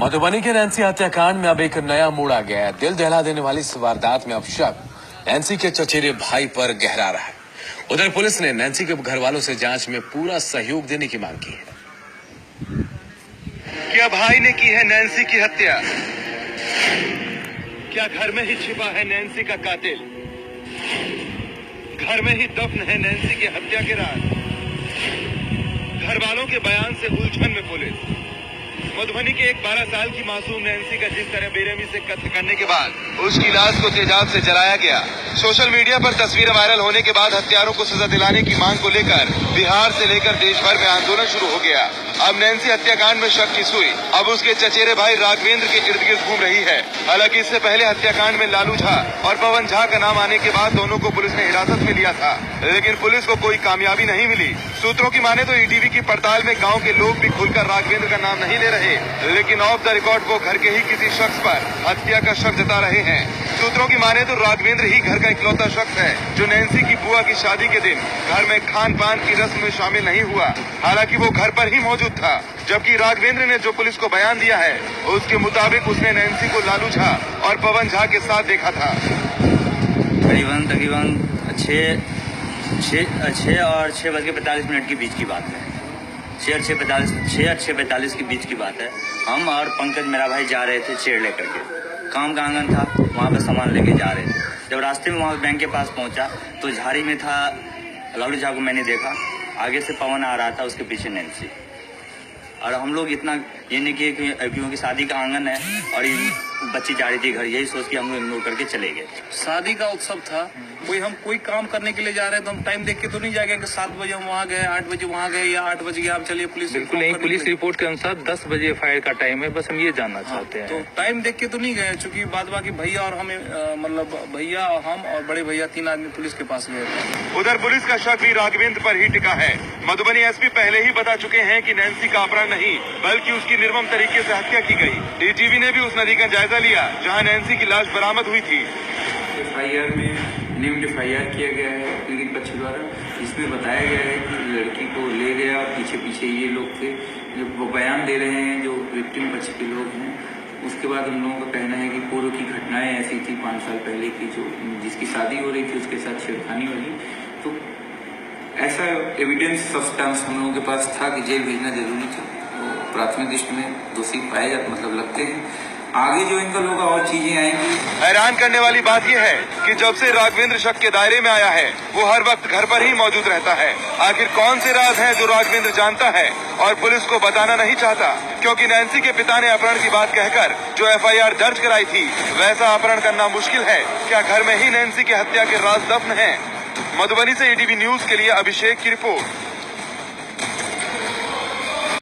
मधुबनी के नैन्सी हत्याकांड में अब एक नया मोड़ आ गया है। दिल दहला देने वाली इस वारदात में अब शक नैन्सी के चचेरे भाई पर गहरा रहा है। उधर पुलिस ने नैन्सी के घर वालों से जांच में पूरा सहयोग देने की मांग की है। क्या भाई ने की है नैन्सी की हत्या? क्या घर में ही छिपा है नैन्सी का कातिल? घर में ही दफन है नैन्सी की हत्या के राज? घर वालों के बयान से उलझन में पुलिस। मधुबनी के एक 12 साल की मासूम नैन्सी का जिस तरह बेरहमी से कत्ल करने के बाद उसकी लाश को तेजाब से जलाया गया। सोशल मीडिया पर तस्वीरें वायरल होने के बाद हत्यारों को सजा दिलाने की मांग को लेकर बिहार से लेकर देश भर में आंदोलन शुरू हो गया। अब नैन्सी हत्याकांड में शक की सुई अब उसके चचेरे भाई राघवेंद्र के इर्द गिर्द घूम रही है। हालांकि इससे पहले हत्याकांड में लालू झा और पवन झा का नाम आने के बाद दोनों को पुलिस ने हिरासत में लिया था, लेकिन पुलिस को कोई कामयाबी नहीं मिली। सूत्रों की माने तो ईटीवी की पड़ताल में गांव के लोग भी खुलकर राघवेंद्र का नाम नहीं ले रहे, लेकिन ऑफ द रिकॉर्ड वो घर के ही किसी शख्स पर हत्या का शक जता रहे हैं। सूत्रों की माने तो राघवेंद्र ही घर का इकलौता शख्स है जो नैन्सी की बुआ की शादी के दिन घर में खान पान की रस्म में शामिल नहीं हुआ। हालांकि वो घर पर ही मौजूद था, जबकि राघवेंद्र ने जो पुलिस को बयान दिया है उसके मुताबिक उसने नैन्सी को लालू झा और पवन झा के साथ देखा था। तकरीबन 6 और 6:45 के बीच की बात है। 6 और 6:45 के बीच की बात है। हम और पंकज मेरा भाई जा रहे थे चेयर लेकर के, काम का आंगन था, वहाँ पे सामान लेके जा रहे थे। जब रास्ते में वहाँ बैंक के पास पहुँचा तो झाड़ी में था लालू झा को मैंने देखा, आगे से पवन आ रहा था, उसके पीछे नैन्सी। और हम लोग इतना ये नहीं किए क्योंकि शादी का आंगन है और बच्ची जा रही थी घर, यही सोच के हम लोग इग्नोर करके चले गए। शादी का उत्सव था, कोई काम करने के लिए जा रहे हैं तो हम टाइम देख के तो नहीं जाएंगे कि 7 बजे हम वहाँ गए, 8 बजे वहाँ गए या 8 बजे आप चलिए पुलिस। बिल्कुल नहीं, पुलिस रिपोर्ट के अनुसार 10 बजे फायर का टाइम है, बस हम ये जानना चाहते हैं। तो टाइम देख के तो नहीं गए, चूंकि बाद बाकी भैया और हमें मतलब भैया और हम और बड़े भैया 3 आदमी पुलिस के पास गए थे। उधर पुलिस का शक भी राघवेंद्र पर ही टिका है। मधुबनी एसपी पहले ही बता चुके हैं कि नैन्सी का अपहरण नहीं बल्कि उसकी निर्मम तरीके से हत्या की गई। डीजीपी ने भी उस नदी का जायजा लिया जहां नैन्सी की लाश बरामद हुई थी। एफआईआर में नेम्ड एफआईआर किया गया है पीड़ित पक्ष द्वारा। इसमें बताया गया है कि लड़की को ले गया और पीछे पीछे ये लोग थे जो वो बयान दे रहे हैं, जो विक्टिम पक्ष के लोग हैं। उसके बाद हम लोगों का कहना है कि पूर्व की घटनाएं ऐसी थी 5 साल पहले की, जो जिसकी शादी हो रही थी उसके साथ छेड़खानी वाली। तो ऐसा एविडेंस सब्सटेंस हम लोगों के पास था कि जेल भेजना जरूरी था। वो प्राथमिक दृष्टि में दोषी पाए जाते मतलब लगते हैं। आगे जो इनका लोग और चीजें आएंगी। हैरान करने वाली बात यह है कि जब से राघवेंद्र शक के दायरे में आया है वो हर वक्त घर पर ही मौजूद रहता है। आखिर कौन से राज हैं जो राघवेंद्र जानता है और पुलिस को बताना नहीं चाहता? क्योंकि नैन्सी के पिता ने अपहरण की बात कहकर जो एफआईआर दर्ज कराई थी वैसा अपहरण करना मुश्किल है। क्या घर में ही नैन्सी की हत्या के राज दफन है? मधुबनी से ईटीवी न्यूज के लिए अभिषेक की रिपोर्ट।